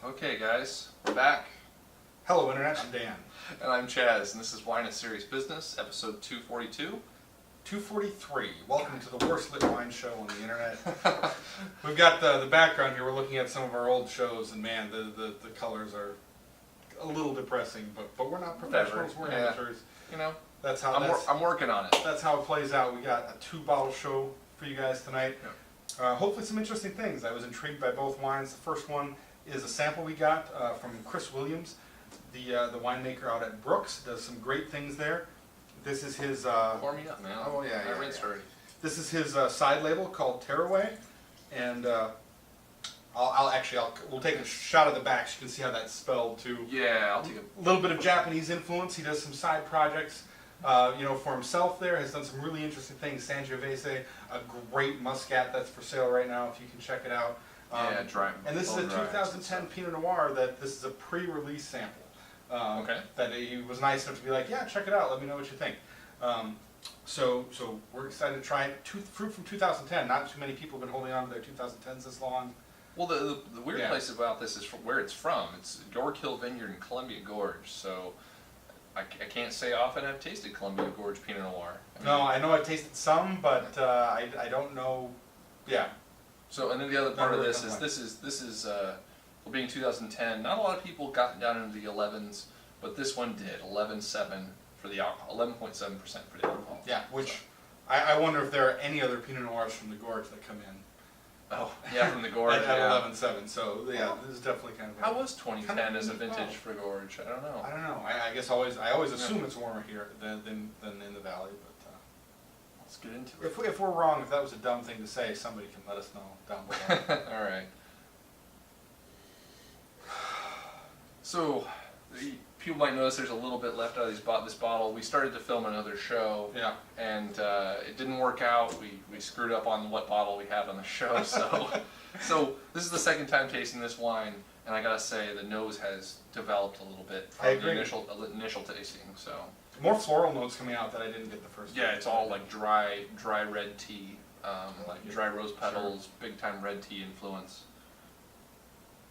Okay, guys, we're back. Hello, Internet. I'm Dan. And I'm Chaz, and this is Wine and Serious Business, episode 242. 243. Welcome to the worst lit wine show on the Internet. We've got the background here. We're looking at some of our old shows, and man, the colors are a little depressing. But we're not professionals. We're amateurs. You know, That's how I'm working on it. That's how it plays out. We got a 2-bottle show for you guys tonight. Yeah. Hopefully, some interesting things. I was intrigued by both wines. The first one is a sample we got from Chris Williams, the winemaker out at Brooks. Does some great things there. This is his. Pour me up, man. Oh yeah, I rinsed already. This is his side label called Terue, and we'll take a shot of the back so you can see how that's spelled too. Yeah, I'll take A little bit of Japanese influence. He does some side projects, for himself. There has done some really interesting things. Sangiovese, a great Muscat that's for sale right now. If you can check it out. Yeah, dry. And this is a 2010 Pinot Noir that this is a pre-release sample. Okay. That he was nice enough to be like, yeah, check it out. Let me know what you think. So we're excited to try it. Fruit from 2010. Not too many people have been holding on to their 2010s this long. Well, the weird place about this is where it's from. It's York Hill Vineyard in Columbia Gorge. So I can't say often I've tasted Columbia Gorge Pinot Noir. I know I've tasted some, but I don't know. Yeah. So, and then the other part of this is well, being 2010, not a lot of people got down into the 11s, but this one did. 11.7 for the alcohol, 11.7% for the alcohol. Yeah, which I wonder if there are any other Pinot Noirs from the Gorge that come in. Oh, yeah, from the Gorge. at yeah. 11.7. So yeah, this is definitely kind of. How was 2010 kind of as a vintage for Gorge? I don't know. I don't know. I guess I always assume it's warmer here than in the valley, but. Let's get into it. If we're wrong, if that was a dumb thing to say, somebody can let us know down below. All right. So, people might notice there's a little bit left out of this bottle. We started to film another show, Yeah. and it didn't work out. We screwed up on what bottle we had on the show. So this is the second time tasting this wine, and I gotta say the nose has developed a little bit from the initial tasting. So. More floral notes coming out that I didn't get the first time. Yeah, it's all like dry red tea, like dry rose petals, big time red tea influence,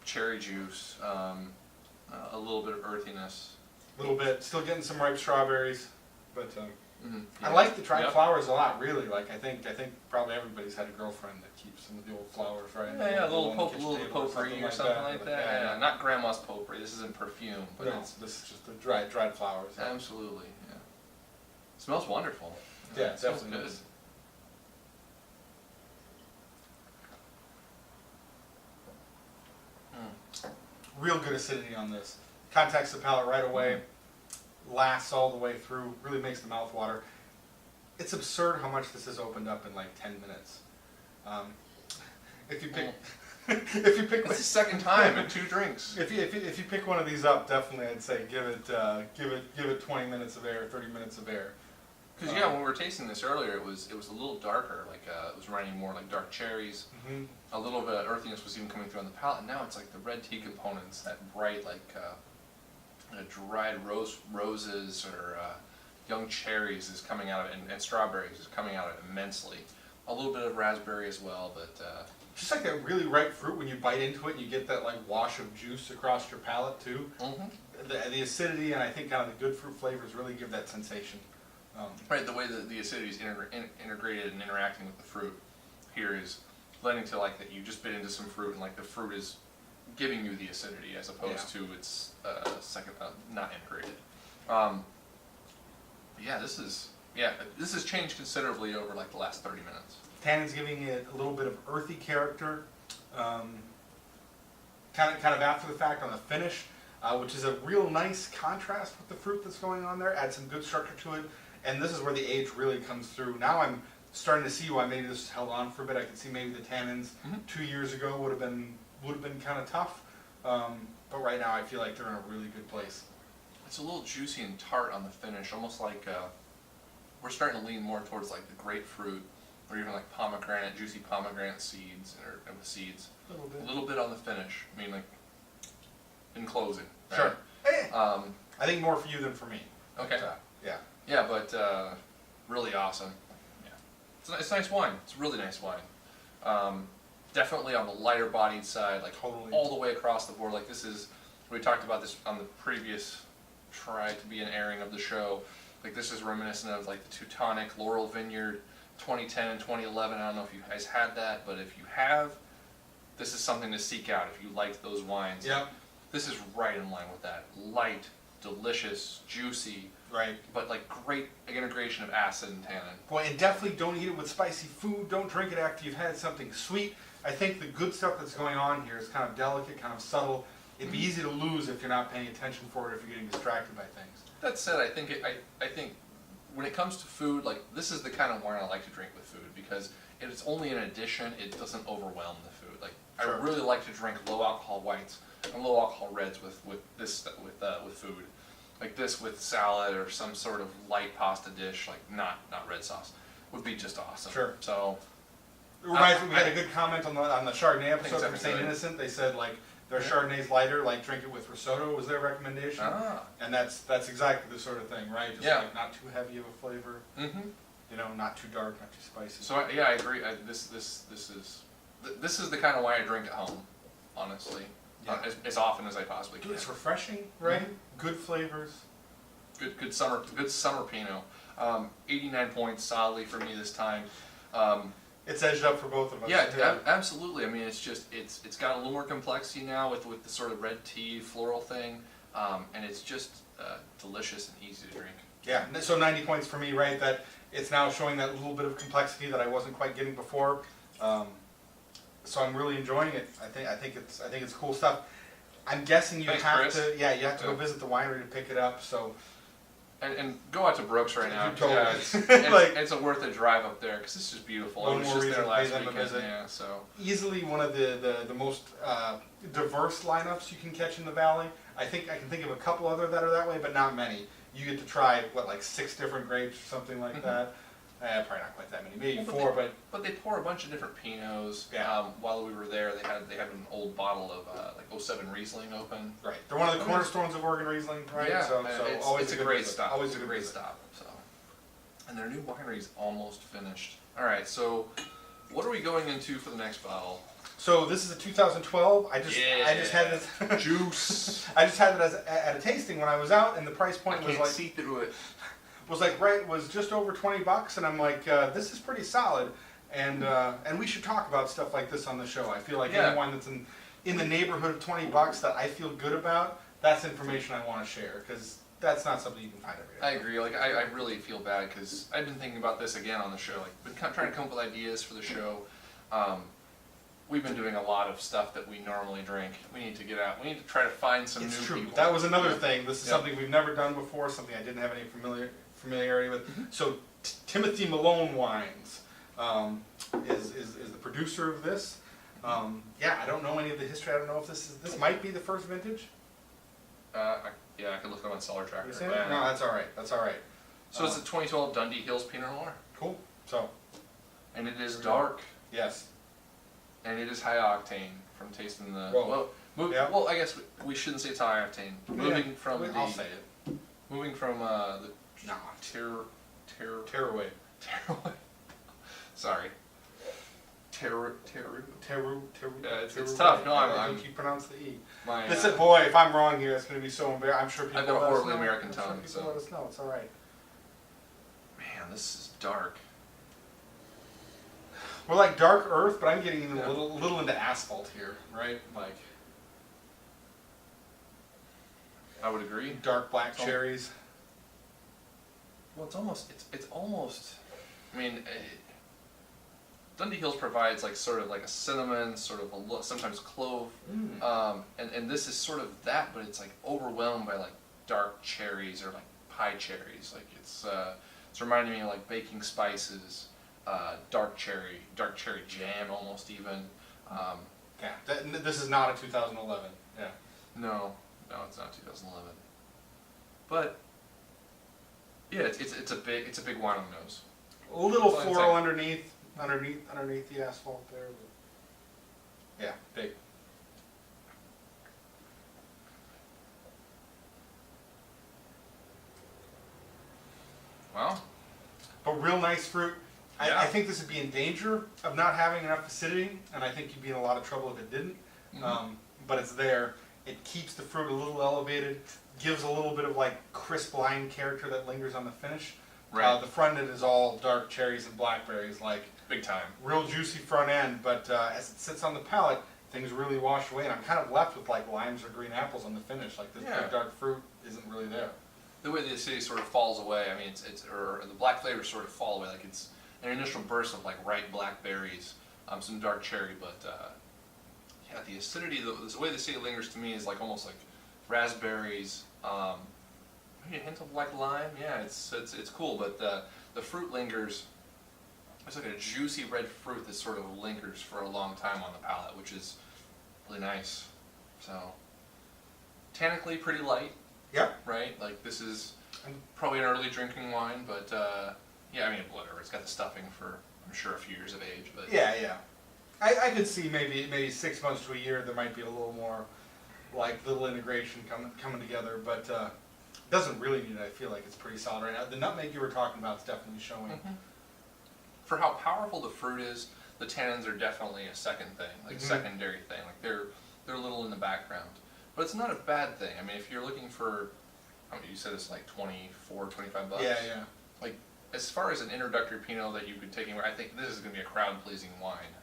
cherry juice, a little bit of earthiness. A little bit, still getting some ripe strawberries, but Yeah. I like the dried flowers a lot. Really, like I think probably everybody's had a girlfriend that keeps some of the old flowers, right? Yeah, a little potpourri or something like that. Yeah. Not grandma's potpourri. This isn't perfume, but No, this is just the dried flowers. Yeah. absolutely. Yeah. It smells wonderful. Yeah, it smells definitely good. does. Real good acidity on this. Contacts the palate right away. Lasts all the way through. Really makes the mouth water. It's absurd how much this has opened up in like 10 minutes. If you pick, It's the second time in 2 drinks. If you pick one of these up, definitely I'd say give it 20 minutes of air, 30 minutes of air. Because when we were tasting this earlier, it was a little darker. Like it was running more like dark cherries. Mm-hmm. A little bit of earthiness was even coming through on the palate. And now it's like the red tea components, that bright like dried roses or young cherries is coming out of it, and strawberries is coming out of it immensely. A little bit of raspberry as well, but. Just like that really ripe fruit, when you bite into it, you get that like wash of juice across your palate too. Mm-hmm. The acidity and I think kind of the good fruit flavors really give that sensation. Right, the way that the acidity is integrated and interacting with the fruit here is lending to like that you just bit into some fruit and like the fruit is giving you the acidity as opposed to its not integrated. This has changed considerably over like the last 30 minutes. Tannins giving it a little bit of earthy character, kind of after the fact on the finish, which is a real nice contrast with the fruit that's going on there. Add some good structure to it, and this is where the age really comes through. Now I'm starting to see why maybe this held on for a bit. I can see maybe the tannins 2 years ago would have been kind of tough, but right now I feel like they're in a really good place. It's a little juicy and tart on the finish, almost like we're starting to lean more towards like the grapefruit. Or even like pomegranate, juicy pomegranate seeds, or with seeds. A little bit on the finish. I mean, like in closing. Right? Sure. I think more for you than for me. Okay. But, yeah. Yeah, but really awesome. Yeah. It's nice wine. It's really nice wine. definitely on the lighter bodied side, like Totally. all the way across the board. Like this is, we talked about this on the previous try to be an airing of the show. Like this is reminiscent of like the Teutonic Laurel Vineyard 2010 and 2011. I don't know if you guys had that, but if you have, this is something to seek out if you liked those wines. Yep. This is right in line with that. Light, delicious, juicy, Right. but like great integration of acid and tannin. Boy, and definitely don't eat it with spicy food. Don't drink it after you've had something sweet. I think the good stuff that's going on here is kind of delicate, kind of subtle. It'd be easy to lose if you're not paying attention for it, if you're getting distracted by things. That said, I think when it comes to food, like this is the kind of wine I like to drink with food because it's only an addition. It doesn't overwhelm the food. Like Sure. I really like to drink low alcohol whites and low alcohol reds with food, like this with salad or some sort of light pasta dish, like not red sauce, would be just awesome. Sure. So It reminds me, we had a good comment on the Chardonnay episode Thanks, from St. everybody. Innocent. They said like their Chardonnay's lighter, like drink it with risotto was their recommendation. And that's exactly the sort of thing, right? Just Yeah. like not too heavy of a flavor, Mm-hmm. you know, not too dark, not too spicy. So yeah, I agree. This is the kind of wine I drink at home, honestly, Yeah. as often as I possibly can. It's refreshing, right? Mhm. Good flavors. Good summer Pinot. 89 points solidly for me this time. It's edged up for both of us. Yeah, absolutely. I mean, it's got a little more complexity now with the sort of red tea floral thing, and it's just delicious and easy to drink. Yeah, so 90 points for me, right? That it's now showing that little bit of complexity that I wasn't quite getting before. So I'm really enjoying it. I think it's cool stuff. I'm guessing you Thanks, have Chris. to, yeah, you have to go Yeah. visit the winery to pick it up. So And go out to Brooks right now. Totally. Yeah, it's Like- it's a worth a drive up there because it's just beautiful. I One was more just reason there to pay last them a weekend. visit. Yeah, so easily one of the most diverse lineups you can catch in the valley. I think I can think of a couple other that are that way, but not many. You get to try like 6 different grapes or something like Mhm. that. Probably not quite that many, maybe Well, but 4, but But they pour a bunch of different Pinots. Yeah. While we were there, they had an old bottle of like '07 Riesling open. right. They're one of the cornerstones of Oregon Riesling, right? Yeah, So it's, always it's a good great visit. stop. Always It's a a good great visit. stop. So, and their new winery's almost finished. All right, so what are we going into for the next bottle? So this is a 2012. I just had it. Juice. I just had it at a tasting when I was out, and the price I point was can't like see through it. was just over $20, and I'm like, this is pretty solid, and we should talk about stuff like this on the show. I feel like Yeah. anyone that's in the neighborhood of $20 that I feel good about, that's information I want to share, because that's not something you can find every day. I agree. Like I really feel bad because I've been thinking about this again on the show. Like been trying to come up with ideas for the show. We've been doing a lot of stuff that we normally drink. We need to get out. We need to try to find some It's new true. people. That was another Yeah. thing. This is Yeah. something we've never done before, something I didn't have any familiarity with. Mm-hmm. So Timothy Malone Wines is the producer of this. Yeah, I don't know any of the history. I don't know if this might be the first vintage. Yeah, I could look it up on Cellar Tracker. You say but- that? No, that's all right. That's all right. So it's a 2012 Dundee Hills Pinot Noir, Cool. So and it is dark, yes, and it is high octane from tasting the. Whoa. Yeah. Well, I guess we shouldn't say it's high octane. Moving from I'll say it. moving from the No, Terue. Terue. Sorry. Terue. Yeah, it's Terue. tough. No, I I'm think you pronounce the E. my. Listen, boy, if I'm wrong here, it's going to be so embarrassing. I'm sure people I've got a let us horribly know. American I'm sure tongue, people so- let us know. It's all right. Man, this is dark. We're like dark earth, but I'm getting Yeah. a little into asphalt here, right? Like I would agree. dark black It's all- cherries. Well, it's almost. I mean, Dundee Hills provides like sort of like a cinnamon, sort of sometimes clove, and this is sort of that, but it's like overwhelmed by like dark cherries or like pie cherries. Like it's reminding me of like baking spices, dark cherry jam almost even. Yeah, this is not a 2011. Yeah. No, it's not 2011. But yeah, it's a big wine on the nose. A little That's all I'd floral say. underneath the asphalt there. But yeah, big. Well, But real nice fruit. Yeah. I think this would be in danger of not having enough acidity, and I think you'd be in a lot of trouble if it didn't. Mhm. But it's there. It keeps the fruit a little elevated, gives a little bit of like crisp lime character that lingers on the finish. Right. The front end is all dark cherries and blackberries, like Big time. real juicy front end, but as it sits on the palate, things really wash away, and I'm kind of left with like limes or green apples on the finish. Like this Yeah. big dark fruit isn't really there. The way the acidity sort of falls away, I mean, or the black flavors sort of fall away, like it's an initial burst of like ripe blackberries, some dark cherry, but yeah, the acidity, the way the acidity lingers to me is like almost like raspberries, maybe a hint of like lime. Yeah, it's cool, but the fruit lingers. It's like a juicy red fruit that sort of lingers for a long time on the palate, which is really nice. So, tannically pretty light, Yep. right? Like this is probably an early drinking wine, but yeah, I mean whatever. It's got the stuffing for I'm sure a few years of age, but Yeah. I could see maybe 6 months to a year there might be a little more like little integration coming together, but doesn't really need it. I feel like it's pretty solid right now. The nutmeg you were talking about is definitely showing. Mhm. For how powerful the fruit is, the tannins are definitely a second thing, like Mhm. secondary thing. Like they're a little in the background, but it's not a bad thing. I mean, if you're looking for, I mean, you said it's like 24, 25 bucks. Yeah. Like as far as an introductory Pinot that you could take anywhere, I think this is going to be a crowd pleasing wine,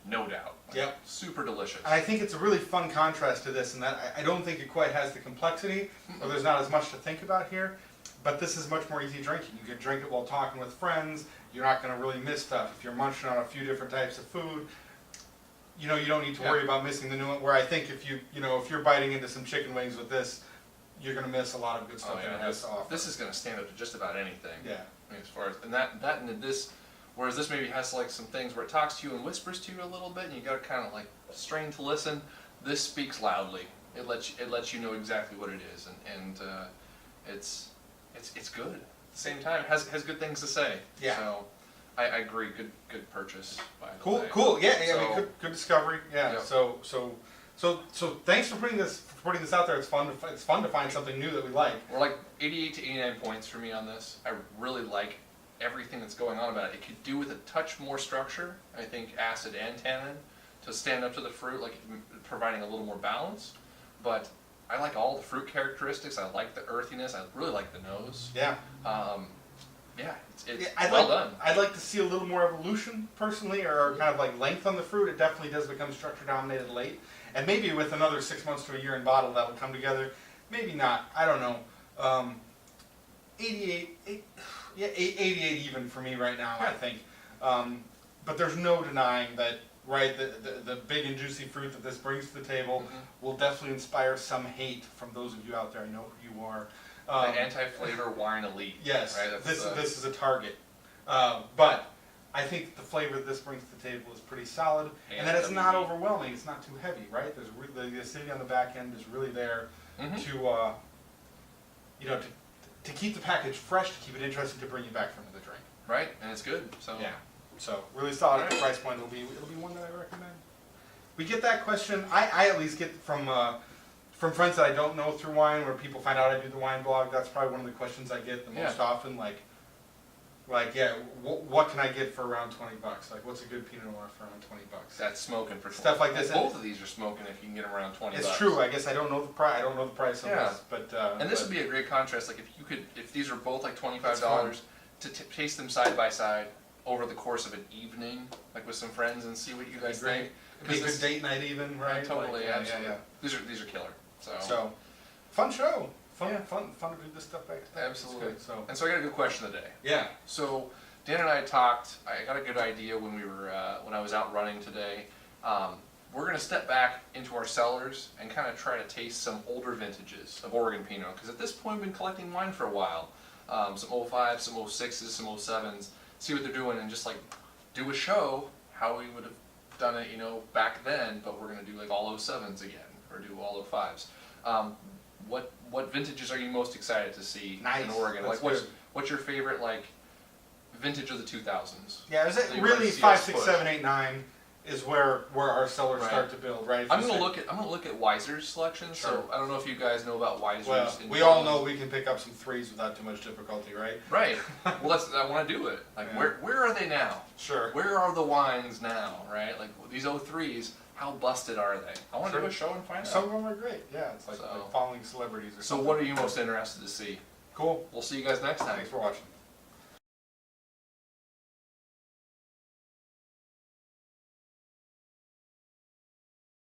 no doubt. Like, Yep. Super delicious. And I think it's a really fun contrast to this, in that I don't think it quite has the complexity, or there's not as much to think about here, but this is much more easy drinking. You can drink it while talking with friends, you're not going to really miss stuff. If you're munching on a few different types of food, you don't need to worry about missing the new one, where I think if you're biting into some chicken wings with this, you're going to miss a lot of good stuff that it has to offer. This is going to stand up to just about anything. Yeah. I mean, as far as and this, whereas this maybe has like some things where it talks to you and whispers to you a little bit, and you got to kind of like strain to listen. This speaks loudly. It lets you know exactly what it is, and it's good. At the same time, it has good things to say. Yeah. So I agree. Good purchase. By the way. Cool. Yeah. I So- mean, good discovery. Yeah. Yep. So thanks for putting this out there. It's fun to find something new that we like. We're like 88 to 89 points for me on this. I really like everything that's going on about it. It could do with a touch more structure, I think acid and tannin, to stand up to the fruit, like providing a little more balance. But I like all the fruit characteristics. I like the earthiness. I really like the nose. Yeah. Yeah, it's I'd well done. I'd like to see a little more evolution, personally, or kind of like length on the fruit. It definitely does become structure dominated late, and maybe with another 6 months to a year in bottle that would come together. Maybe not. I don't know. 88 even for me right now. I think, but there's no denying that. Right, the big and juicy fruit that this brings to the table will definitely inspire some hate from those of you out there. I know who you are. The anti-flavor wine elite. Yes, right? this is a target. But I think the flavor that this brings to the table is pretty solid, and that it's not overwhelming. It's not too heavy, right? There's the acidity on the back end is really there to to keep the package fresh, to keep it interesting, to bring you back for another drink. Right, and it's good. So Yeah. So really solid at the price point. It'll be one that I recommend. We get that question. I at least get from friends that I don't know through wine, where people find out I do the wine blog. That's probably one of the questions I get the most often. Like yeah, what can I get for around $20? Like, what's a good Pinot Noir for around $20? that's smoking for Stuff like this. Both of these are smoking if you can get them around $20. It's true. I guess I don't know the price. I don't know the price of this, but and this would be a great contrast. Like if these are both like $25, to taste them side by side over the course of an evening, like with some friends, and see what you guys think. It'd be a good date night even, right? Totally, Like, absolutely. Yeah. These are killer. So, fun show. Fun Yeah. to do this stuff back to back. Absolutely. It's good, so And so I got a good question today. yeah. So Dan and I talked. I got a good idea when we were when I was out running today. We're going to step back into our cellars and kind of try to taste some older vintages of Oregon Pinot, because at this point we've been collecting wine for a while. Some 05s, some 06s, some 07s. See what they're doing, and just like do a show how we would have done it, back then. But we're going to do like all 07s again, or do all 05s. What vintages are you most excited to see in Oregon? That's Like good. what's your favorite like vintage of the 2000s? Yeah, it was that you really wanna see 5, us 6, push? 7, 8, 9. is where our cellars Right. start to build, right? If I'm you gonna say- look at Weiser's selection. Sure. So I don't know if you guys know about Weiser's. Well, in we all Portland. know we can pick up some threes without too much difficulty, right? Right. Well, I want to do it. Like, Yeah. where are they now? Sure. Where are the wines now? Right. Like these 03s. How busted are they? I want to do Sure. a show and find Some out. of them are great. Yeah, it's like So- following celebrities or So something. what are you most interested to see? Cool. We'll see you guys next time. Thanks for watching.